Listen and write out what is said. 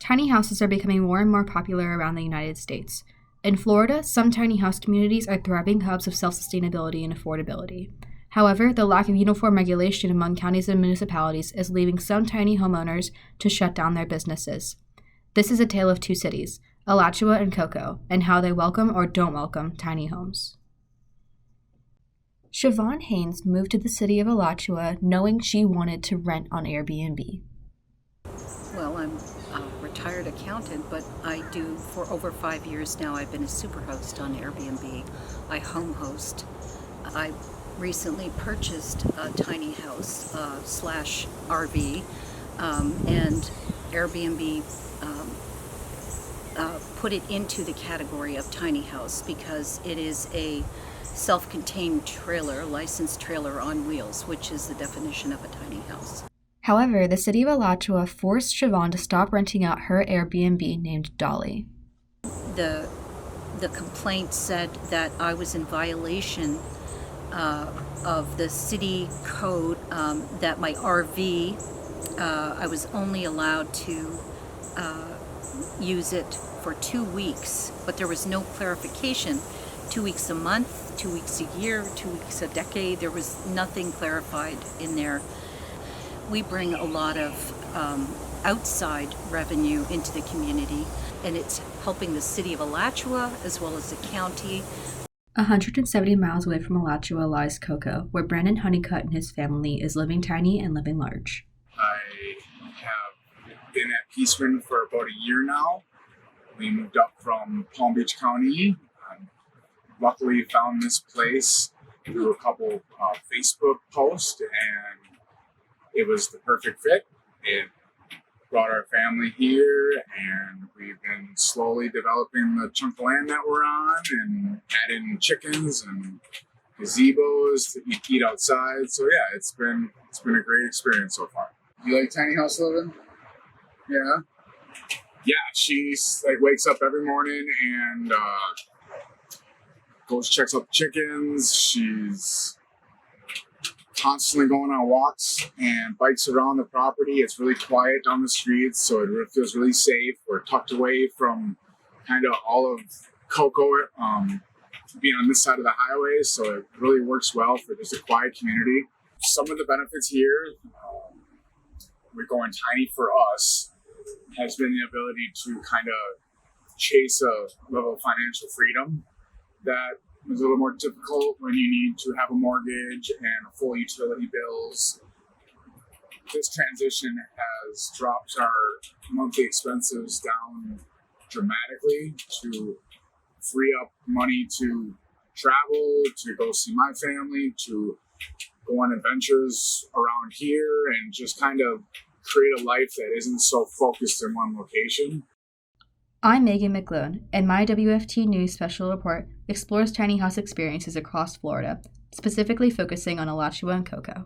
Tiny houses are becoming more and more popular around the United States. In Florida, some tiny house communities are thriving hubs of self-sustainability and affordability. However, the lack of uniform regulation among counties and municipalities is leaving some tiny homeowners to shut down their businesses. This is a tale of two cities, Alachua and Cocoa, and how they welcome or don't welcome tiny homes. Sioban Hanes moved to the city of Alachua knowing she wanted to rent on Airbnb. Well, I'm a retired accountant, but I do, for over 5 years now, I've been a superhost on Airbnb. I home host. I recently purchased a tiny house slash RV, and Airbnb put it into the category of tiny house because it is a self-contained trailer, licensed trailer on wheels, which is the definition of a tiny house. However, the city of Alachua forced Sioban to stop renting out her Airbnb named Dolly. The complaint said that I was in violation of the city code, that my RV, I was only allowed to use it for 2 weeks, but there was no clarification. 2 weeks a month, 2 weeks a year, 2 weeks a decade. There was nothing clarified in there. We bring a lot of outside revenue into the community, and it's helping the city of Alachua as well as the county. 170 miles away from Alachua lies Cocoa, where Brandon Honeycutt and his family is living tiny and living large. I have been at Peaceman for about a year now. We moved up from Palm Beach County. Luckily found this place through a couple Facebook posts, and it was the perfect fit. It brought our family here, and we've been slowly developing the chunk of land that we're on and adding chickens and gazebos to eat outside. So yeah, it's been a great experience so far. You like tiny house living? Yeah. Yeah, she's like wakes up every morning and goes checks out the chickens. She's constantly going on walks and bikes around the property. It's really quiet down the streets, so it feels really safe. We're tucked away from kind of all of Cocoa, being on this side of the highway, so it really works well for just a quiet community. Some of the benefits here, we're going tiny for us, has been the ability to kind of chase a level of financial freedom that is a little more difficult when you need to have a mortgage and full utility bills. This transition has dropped our monthly expenses down dramatically to free up money to travel, to go see my family, to go on adventures around here, and just kind of create a life that isn't so focused in one location. I'm Meghan McGlone, and my WUFT News special report explores tiny house experiences across Florida, specifically focusing on Alachua and Cocoa.